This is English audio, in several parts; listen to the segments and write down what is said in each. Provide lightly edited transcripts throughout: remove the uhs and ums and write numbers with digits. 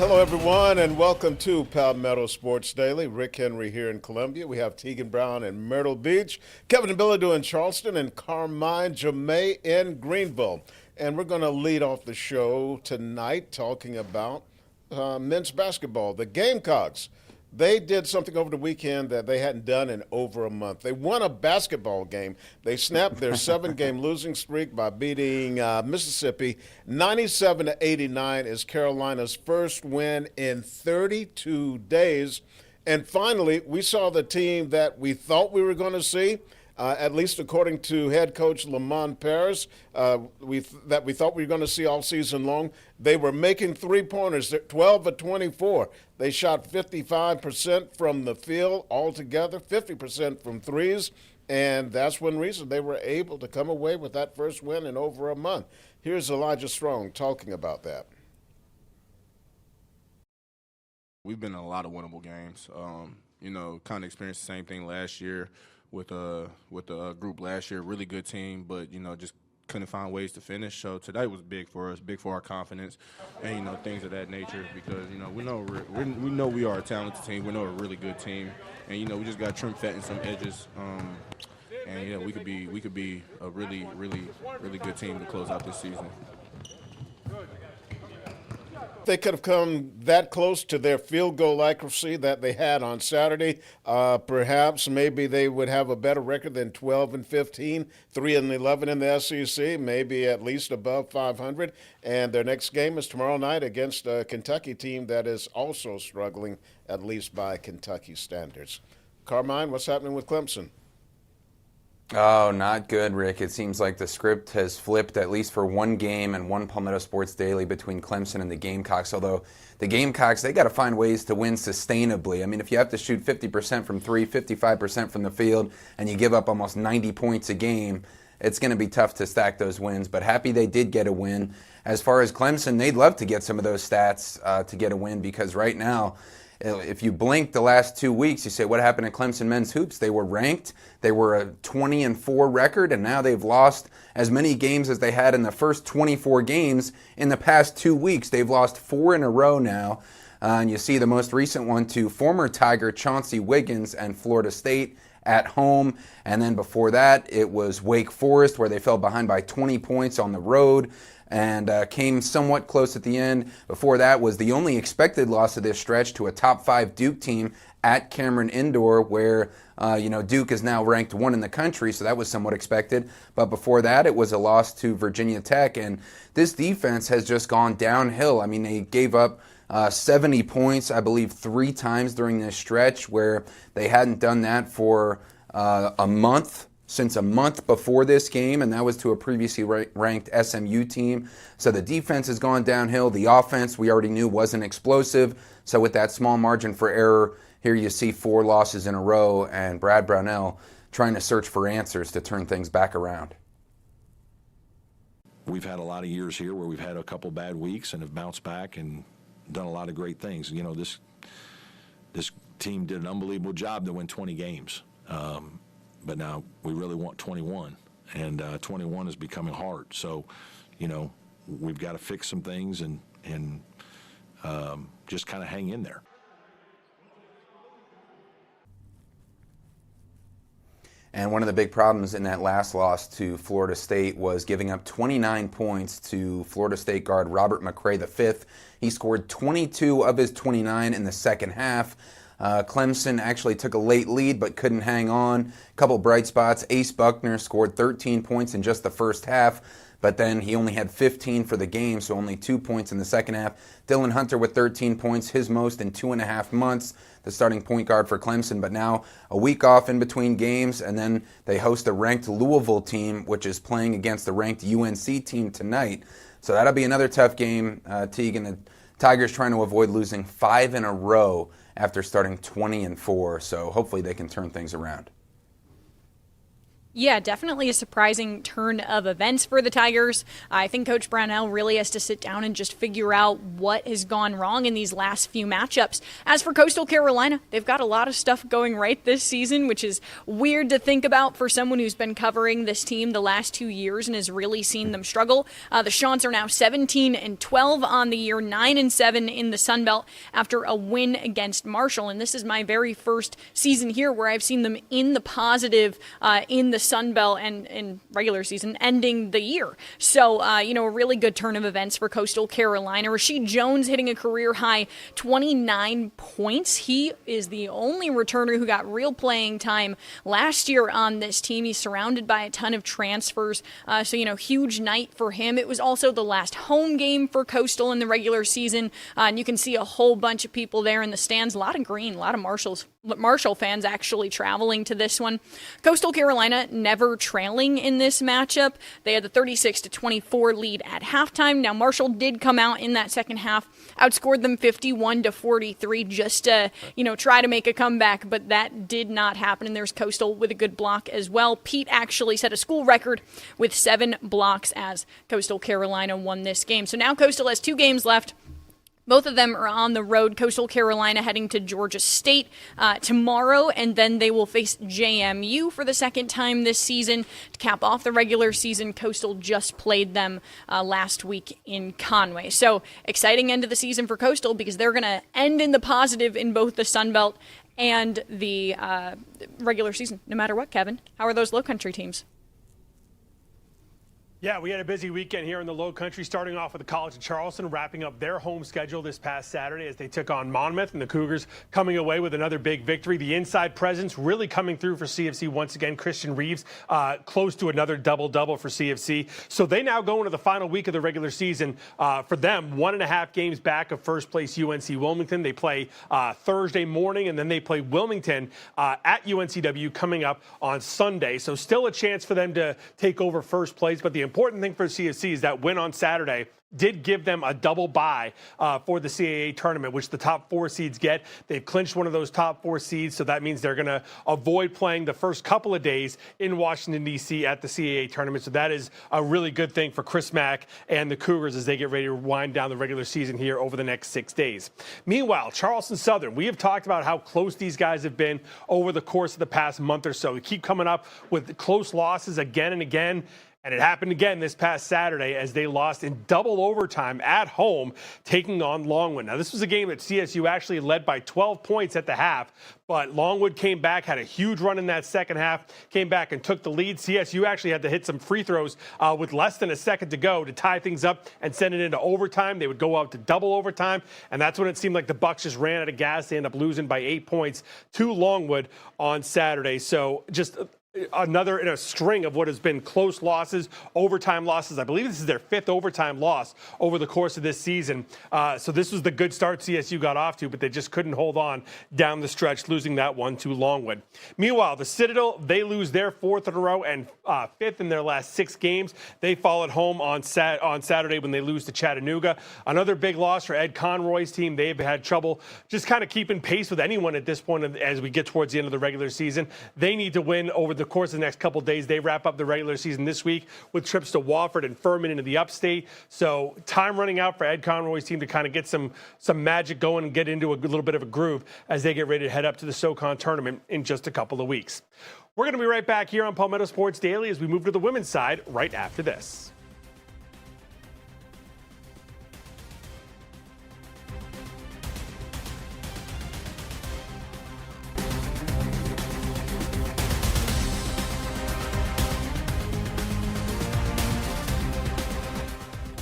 Hello, everyone, and welcome to Palmetto Sports Daily. Rick Henry here in Columbia. We have Teagan Brown in Myrtle Beach, Kevin and Bilodeau in Charleston, and Carmine Jamay in Greenville. And we're going to lead off the show tonight talking about men's basketball. The Gamecocks, they did something over the weekend that they hadn't done in over a month. They won a basketball game. They snapped their 7-game losing streak by beating Mississippi 97-89 is Carolina's first win in 32 days. And finally, we saw the team that we thought we were going to see. At least according to head coach Lamont Paris, we thought we were going to see all season long. They were making three-pointers, 12 of 24. They shot 55% from the field altogether, 50% from threes, and that's one reason they were able to come away with that first win in over a month. Here's Elijah Strong talking about that. We've been in a lot of winnable games. Kind of experienced the same thing last year with a group last year, really good team, but just couldn't find ways to finish. So today was big for us, big for our confidence, and things of that nature. Because we know we are a talented team, we know we're a really good team, and we just got trim fat in some edges. And we could be a really good team to close out this season. They could have come that close to their field goal accuracy that they had on Saturday. Perhaps maybe they would have a better record than 12-15, 3-11 in the SEC, maybe at least above 500. And their next game is tomorrow night against a Kentucky team that is also struggling, at least by Kentucky standards. Carmine, what's happening with Clemson? Oh, not good, Rick. It seems like the script has flipped, at least for one game and one Palmetto Sports Daily, between Clemson and the Gamecocks. Although the Gamecocks, they got to find ways to win sustainably. I mean, if you have to shoot 50% from three, 55% from the field, and you give up almost 90 points a game, it's going to be tough to stack those wins. But happy they did get a win. As far as Clemson, they'd love to get some of those stats to get a win, because right now, if you blink the last 2 weeks, you say, what happened to Clemson men's hoops? They were ranked. They were a 20-4 record, and now they've lost as many games as they had in the first 24 games in the past 2 weeks. They've lost 4 in a row now. And you see the most recent one to former Tiger Chauncey Wiggins and Florida State at home. And then before that, it was Wake Forest, where they fell behind by 20 points on the road and came somewhat close at the end. Before that was the only expected loss of this stretch to a top 5 Duke team at Cameron Indoor, where Duke is now ranked 1 in the country, so that was somewhat expected. But before that, it was a loss to Virginia Tech, and this defense has just gone downhill. I mean, they gave up 70 points, I believe, 3 times during this stretch, where they hadn't done that for since a month before this game, and that was to a previously ranked SMU team. So the defense has gone downhill. The offense, we already knew, wasn't explosive. So with that small margin for error, here you see 4 losses in a row, and Brad Brownell trying to search for answers to turn things back around. We've had a lot of years here where we've had a couple bad weeks and have bounced back and done a lot of great things. This team did an unbelievable job to win 20 games. But now we really want 21, and 21 is becoming hard. So, we've got to fix some things and just kind of hang in there. And one of the big problems in that last loss to Florida State was giving up 29 points to Florida State guard Robert McRae V. He scored 22 of his 29 in the second half. Clemson actually took a late lead but couldn't hang on. A couple bright spots. Ace Buckner scored 13 points in just the first half, but then he only had 15 for the game, so only 2 points in the second half. Dylan Hunter with 13 points, his most in 2.5 months, the starting point guard for Clemson. But now a week off in between games, and then they host a ranked Louisville team, which is playing against the ranked UNC team tonight. So that'll be another tough game. Teagan, the Tigers trying to avoid losing 5 in a row after starting 20-4, so hopefully they can turn things around. Yeah, definitely a surprising turn of events for the Tigers. I think Coach Brownell really has to sit down and just figure out what has gone wrong in these last few matchups. As for Coastal Carolina, they've got a lot of stuff going right this season, which is weird to think about for someone who's been covering this team the last 2 years and has really seen them struggle. The Chants are now 17-12 on the year, 9-7 in the Sun Belt after a win against Marshall. And this is my very first season here where I've seen them in the positive in the Sun Belt and in regular season ending the year. So, a really good turn of events for Coastal Carolina. Rashid Jones hitting a career high 29 points. He is the only returner who got real playing time last year on this team. He's surrounded by a ton of transfers. Huge night for him. It was also the last home game for Coastal in the regular season. And you can see a whole bunch of people there in the stands. A lot of green, a lot of Marshall fans actually traveling to this one. Coastal Carolina never trailing in this matchup. They had the 36-24 lead at halftime. Now Marshall did come out in that second half, outscored them 51-43 just to, try to make a comeback, but that did not happen. And there's Coastal with a good block as well. Pete actually set a school record with 7 blocks as Coastal Carolina won this game. So now Coastal has 2 games left. Both of them are on the road. Coastal Carolina heading to Georgia State tomorrow, and then they will face JMU for the second time this season to cap off the regular season. Coastal just played them last week in Conway. So exciting end of the season for Coastal because they're going to end in the positive in both the Sun Belt and the regular season, no matter what, Kevin. How are those low country teams? Yeah, we had a busy weekend here in the Low Country, starting off with the College of Charleston, wrapping up their home schedule this past Saturday as they took on Monmouth, and the Cougars coming away with another big victory. The inside presence really coming through for CFC once again. Christian Reeves close to another double-double for CFC. So they now go into the final week of the regular season. For them, 1.5 games back of first place UNC Wilmington. They play Thursday morning, and then they play Wilmington at UNCW coming up on Sunday. So still a chance for them to take over first place, but the important thing for CFC is that win on Saturday did give them a double bye for the CAA tournament, which the top 4 seeds get. They've clinched one of those top 4 seeds, so that means they're going to avoid playing the first couple of days in Washington, D.C. at the CAA tournament. So that is a really good thing for Chris Mack and the Cougars as they get ready to wind down the regular season here over the next 6 days. Meanwhile, Charleston Southern, we have talked about how close these guys have been over the course of the past month or so. We keep coming up with close losses again and again. And it happened again this past Saturday as they lost in double overtime at home, taking on Longwood. Now, this was a game that CSU actually led by 12 points at the half, but Longwood came back, had a huge run in that second half, came back and took the lead. CSU actually had to hit some free throws with less than a second to go to tie things up and send it into overtime. They would go out to double overtime, and that's when it seemed like the Bucks just ran out of gas. They ended up losing by 8 points to Longwood on Saturday. So just another in a string of what has been close losses, overtime losses. I believe this is their 5th overtime loss over the course of this season. So this was the good start CSU got off to, but they just couldn't hold on down the stretch, losing that one to Longwood. Meanwhile, the Citadel, they lose their 4th in a row and 5th in their last 6 games. They fall at home on Saturday when they lose to Chattanooga. Another big loss for Ed Conroy's team. They've had trouble just kind of keeping pace with anyone at this point as we get towards the end of the regular season. They need to win over the course of the next couple of days. They wrap up the regular season this week with trips to Wofford and Furman into the upstate. So time running out for Ed Conroy's team to kind of get some magic going and get into a little bit of a groove as they get ready to head up to the SoCon tournament in just a couple of weeks. We're going to be right back here on Palmetto Sports Daily as we move to the women's side right after this.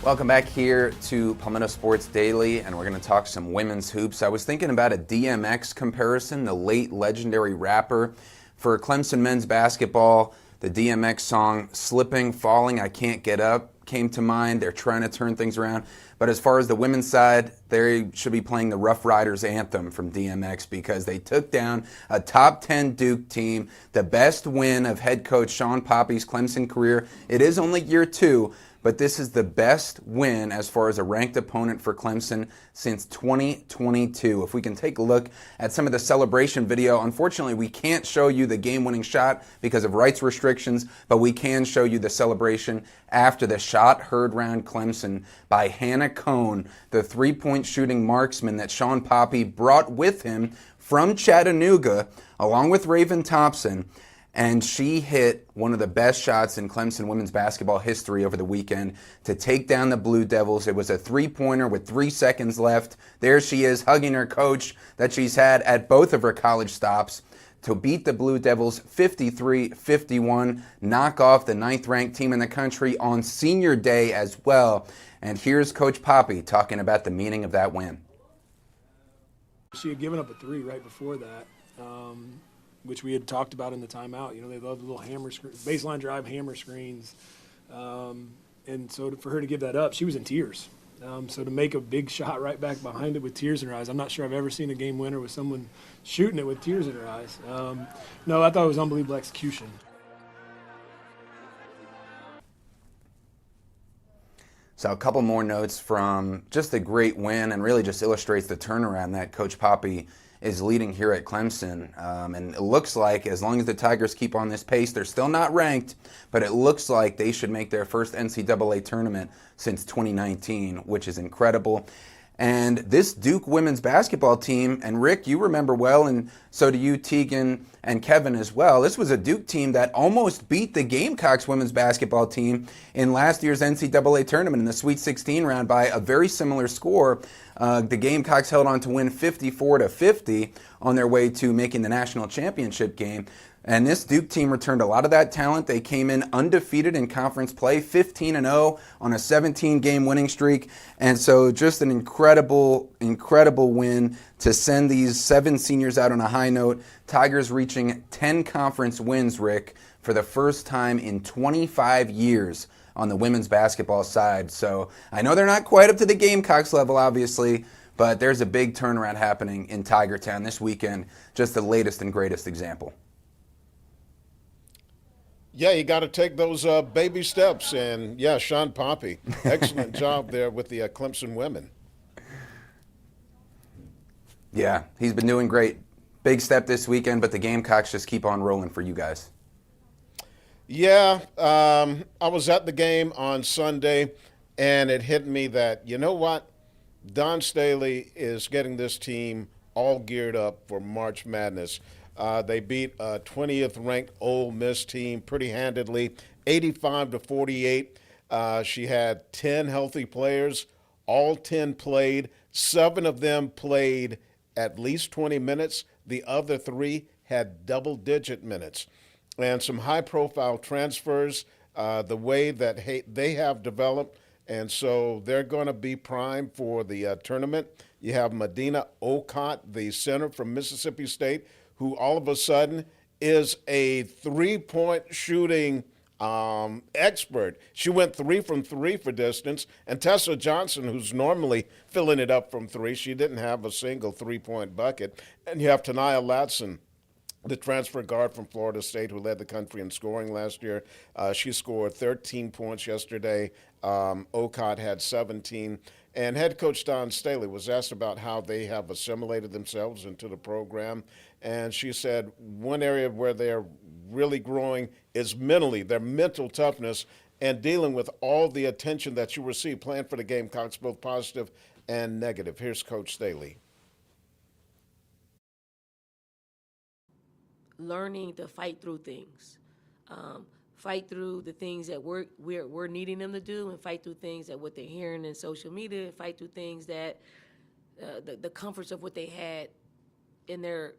Welcome back here to Palmetto Sports Daily, and we're going to talk some women's hoops. I was thinking about a DMX comparison, the late legendary rapper. For Clemson men's basketball, the DMX song Slipping, Falling, I Can't Get Up came to mind. They're trying to turn things around. But as far as the women's side, they should be playing the Rough Riders anthem from DMX because they took down a top 10 Duke team, the best win of head coach Sean Poppy's Clemson career. It is only year 2, but this is the best win as far as a ranked opponent for Clemson since 2022. If we can take a look at some of the celebration video, unfortunately we can't show you the game-winning shot because of rights restrictions, but we can show you the celebration after the shot heard round Clemson by Hannah Cohn, the three-point shooting marksman that Sean Poppy brought with him from Chattanooga, along with Raven Thompson. And she hit one of the best shots in Clemson women's basketball history over the weekend to take down the Blue Devils. It was a three-pointer with 3 seconds left. There she is hugging her coach that she's had at both of her college stops to beat the Blue Devils 53-51, knock off the 9th-ranked team in the country on senior day as well. And here's Coach Poppy talking about the meaning of that win. She had given up a 3 right before that. Which we had talked about in the timeout. You know, they love the little baseline drive hammer screens. And so for her to give that up, she was in tears. So to make a big shot right back behind it with tears in her eyes, I'm not sure I've ever seen a game winner with someone shooting it with tears in her eyes. No, I thought it was unbelievable execution. So a couple more notes from just a great win, and really just illustrates the turnaround that Coach Poppy is leading here at Clemson. And it looks like as long as the Tigers keep on this pace, they're still not ranked, but it looks like they should make their first NCAA tournament since 2019, which is incredible. And this Duke women's basketball team, and Rick, you remember well, and so do you, Teagan and Kevin as well, this was a Duke team that almost beat the Gamecocks women's basketball team in last year's NCAA tournament in the Sweet 16 round by a very similar score. The Gamecocks held on to win 54-50 on their way to making the national championship game. And this Duke team returned a lot of that talent. They came in undefeated in conference play, 15-0 on a 17-game winning streak. And so just an incredible, incredible win to send these 7 seniors out on a high note. Tigers reaching 10 conference wins, Rick, for the first time in 25 years on the women's basketball side. So I know they're not quite up to the Gamecocks level, obviously, but there's a big turnaround happening in Tiger Town this weekend. Just the latest and greatest example. Yeah, you got to take those baby steps. And, yeah, Sean Poppy, excellent job there with the Clemson women. Yeah, he's been doing great. Big step this weekend, but the Gamecocks just keep on rolling for you guys. Yeah, I was at the game on Sunday, and it hit me that, you know what? Don Staley is getting this team all geared up for March Madness. They beat a 20th-ranked Ole Miss team pretty handedly, 85-48. She had 10 healthy players. All 10 played. 7 of them played at least 20 minutes. The other 3 had double-digit minutes. And some high-profile transfers, the way that they have developed, and so they're going to be primed for the tournament. You have Medina Okot, the center from Mississippi State, who all of a sudden is a three-point shooting expert. She went 3 from 3 for distance. And Tessa Johnson, who's normally filling it up from 3, she didn't have a single three-point bucket. And you have Tanaya Latson, the transfer guard from Florida State, who led the country in scoring last year. She scored 13 points yesterday. Okot had 17. And head coach Don Staley was asked about how they have assimilated themselves into the program. And she said one area where they're really growing is mentally, their mental toughness and dealing with all the attention that you receive playing for the Gamecocks, both positive and negative. Here's Coach Staley. Learning to fight through things. Fight through the things that we're needing them to do, and fight through things that what they're hearing in social media, and fight through things that the comforts of what they had in their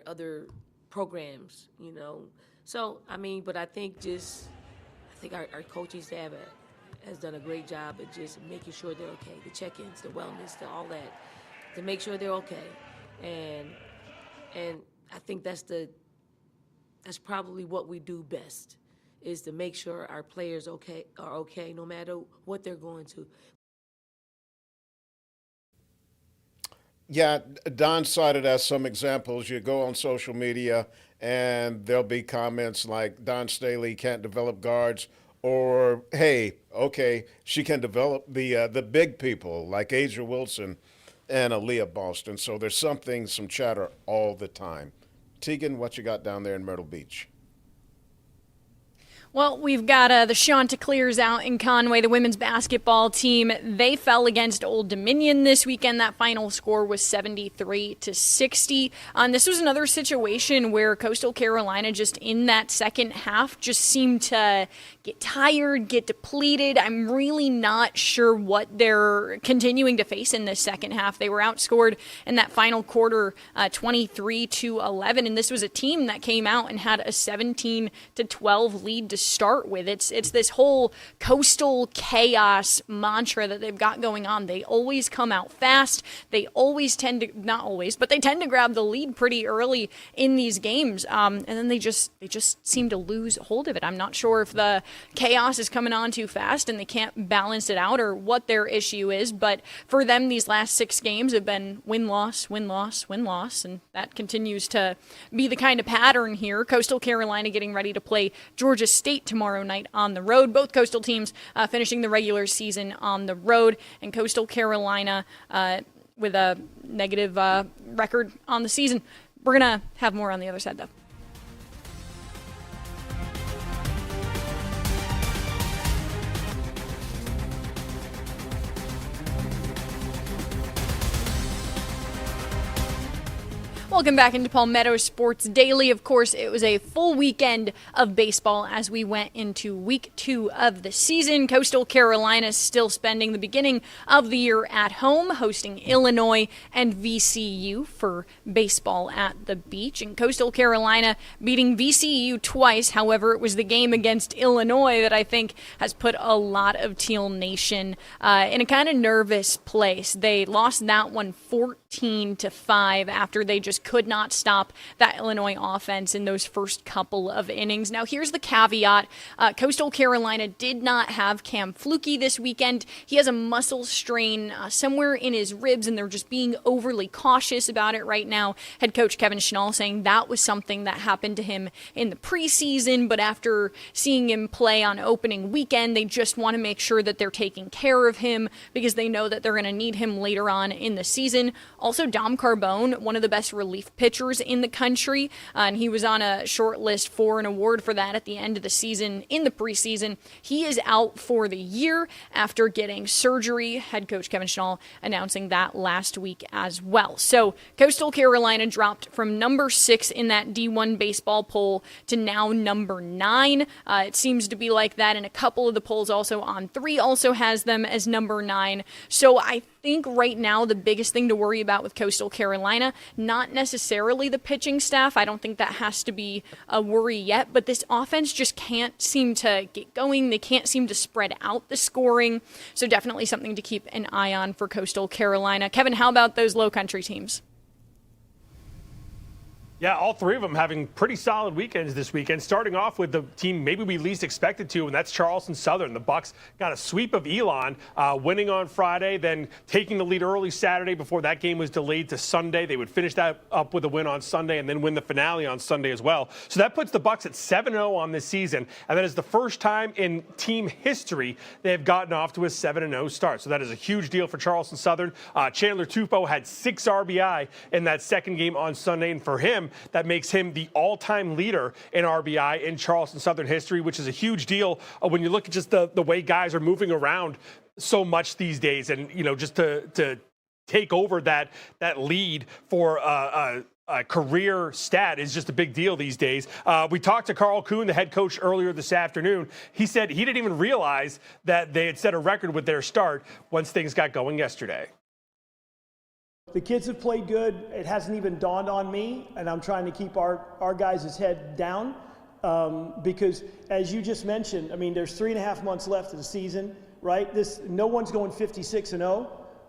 other programs, you know. So I mean, but I think our coaching staff has done a great job at just making sure they're okay, the check-ins, the wellness, all that, to make sure they're okay, and I think that's probably what we do best, is to make sure our players are okay no matter what they're going to. Yeah, Don cited as some examples. You go on social media and there'll be comments like Don Staley can't develop guards, or hey, okay, she can develop the big people like Asia Wilson and Aaliyah Boston. So there's some chatter all the time. Teagan, what you got down there in Myrtle Beach? Well, we've got the Chanticleers out in Conway, the women's basketball team. They fell against Old Dominion this weekend. That final score was 73-60. This was another situation where Coastal Carolina just in that second half just seemed to get tired, get depleted. I'm really not sure what they're continuing to face in this second half. They were outscored in that final quarter 23-11, and this was a team that came out and had a 17-12 lead to start with. It's this whole coastal chaos mantra that they've got going on. They always come out fast. They always tend to, not always, but they tend to grab the lead pretty early in these games. And then they just seem to lose hold of it. I'm not sure if the chaos is coming on too fast and they can't balance it out or what their issue is. But for them, these last 6 games have been win-loss, win-loss, win-loss. And that continues to be the kind of pattern here. Coastal Carolina getting ready to play Georgia State tomorrow night on the road. Both Coastal teams finishing the regular season on the road, and Coastal Carolina with a negative record on the season. We're going to have more on the other side, though. Welcome back into Palmetto Sports Daily. Of course, it was a full weekend of baseball as we went into week 2 of the season. Coastal Carolina still spending the beginning of the year at home, hosting Illinois and VCU for baseball at the beach. And Coastal Carolina beating VCU twice. However, it was the game against Illinois that I think has put a lot of Teal Nation in a kind of nervous place. They lost that one 14-5 after they just could not stop that Illinois offense in those first couple of innings. Now, here's the caveat. Coastal Carolina did not have Cam Flukie this weekend. He has a muscle strain somewhere in his ribs, and they're just being overly cautious about it right now. Head coach Kevin Schnall saying that was something that happened to him in the preseason, but after seeing him play on opening weekend, they just want to make sure that they're taking care of him because they know that they're going to need him later on in the season. Also, Dom Carbone, one of the best relief pitchers in the country, and he was on a short list for an award for that at the end of the season in the preseason. He is out for the year after getting surgery. Head coach Kevin Schnall announcing that last week as well. So Coastal Carolina dropped from number 6 in that D1 baseball poll to now number 9. It seems to be like that in a couple of the polls. Also on 3 also has them as number 9. So I think right now the biggest thing to worry about with Coastal Carolina, not necessarily the pitching staff. I don't think that has to be a worry yet, but this offense just can't seem to get going. They can't seem to spread out the scoring. So definitely something to keep an eye on for Coastal Carolina. Kevin, how about those low country teams? Yeah, all 3 of them having pretty solid weekends this weekend, starting off with the team maybe we least expected to, and that's Charleston Southern. The Bucks got a sweep of Elon, winning on Friday, then taking the lead early Saturday before that game was delayed to Sunday. They would finish that up with a win on Sunday and then win the finale on Sunday as well. So that puts the Bucks at 7-0 on this season, and that is the first time in team history they have gotten off to a 7-0 start. So that is a huge deal for Charleston Southern. Chandler Tupou had 6 RBI in that second game on Sunday, and for him, that makes him the all-time leader in RBI in Charleston Southern history, which is a huge deal when you look at just the way guys are moving around so much these days. And, you know, just to take over that lead for a career stat is just a big deal these days. We talked to Carl Kuhn, the head coach, earlier this afternoon. He said he didn't even realize that they had set a record with their start once things got going yesterday. The kids have played good. It hasn't even dawned on me, and I'm trying to keep our guys' head down because, as you just mentioned, I mean, there's 3.5 months left of the season, right? No one's going 56-0,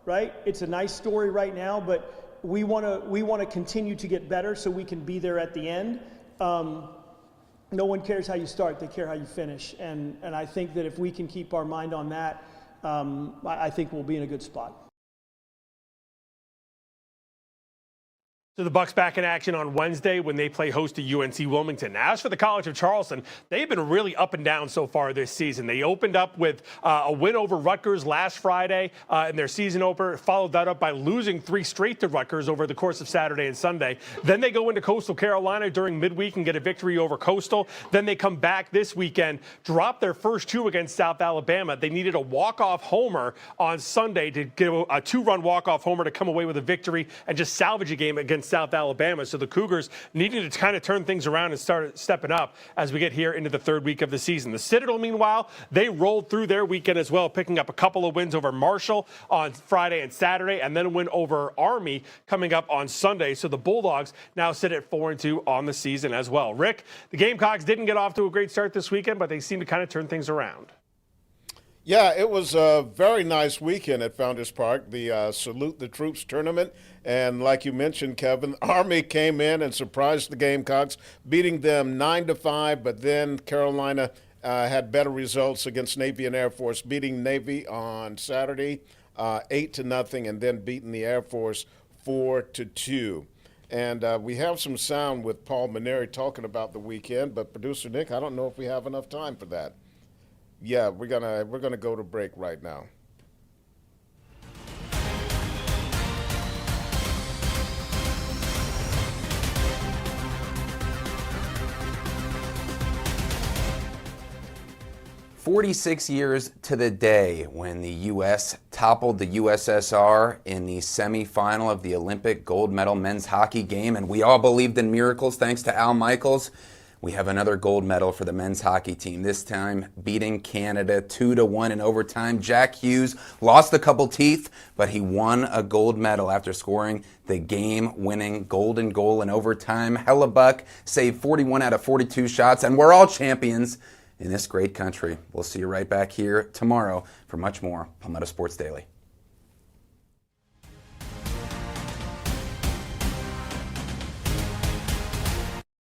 right? It's a nice story right now, but we want to continue to get better so we can be there at the end. No one cares how you start; they care how you finish, and I think that if we can keep our mind on that, I think we'll be in a good spot. So the Bucks back in action on Wednesday when they play host to UNC Wilmington. As for the College of Charleston, they've been really up and down so far this season. They opened up with a win over Rutgers last Friday in their season opener, followed that up by losing 3 straight to Rutgers over the course of Saturday and Sunday. Then they go into Coastal Carolina during midweek and get a victory over Coastal. Then they come back this weekend, drop their first 2 against South Alabama. They needed a walk-off homer on Sunday to get a 2-run walk-off homer to come away with a victory and just salvage a game against South Alabama. So the Cougars needed to kind of turn things around and start stepping up as we get here into the 3rd week of the season. The Citadel, meanwhile, they rolled through their weekend as well, picking up a couple of wins over Marshall on Friday and Saturday, and then a win over Army coming up on Sunday. So the Bulldogs now sit at 4-2 on the season as well. Rick, the Gamecocks didn't get off to a great start this weekend, but they seem to kind of turn things around. Yeah, it was a very nice weekend at Founders Park, the Salute the Troops tournament. And like you mentioned, Kevin, Army came in and surprised the Gamecocks, beating them 9-5, but then Carolina had better results against Navy and Air Force, beating Navy on Saturday 8-0, and then beating the Air Force 4-2. And we have some sound with Paul Maneri talking about the weekend, but producer Nick, I don't know if we have enough time for that. Yeah, we're gonna go to break right now. "46 years to the day when the U.S. toppled the USSR in the semifinal of the Olympic gold medal men's hockey game, and we all believed in miracles thanks to Al Michaels. We have another gold medal for the men's hockey team, this time beating Canada 2-1 in overtime. Jack Hughes lost a couple teeth, but he won a gold medal after scoring the game-winning golden goal in overtime. Hellebuck saved 41 out of 42 shots, and we're all champions in this great country. We'll see you right back here tomorrow for much more Palmetto Sports Daily.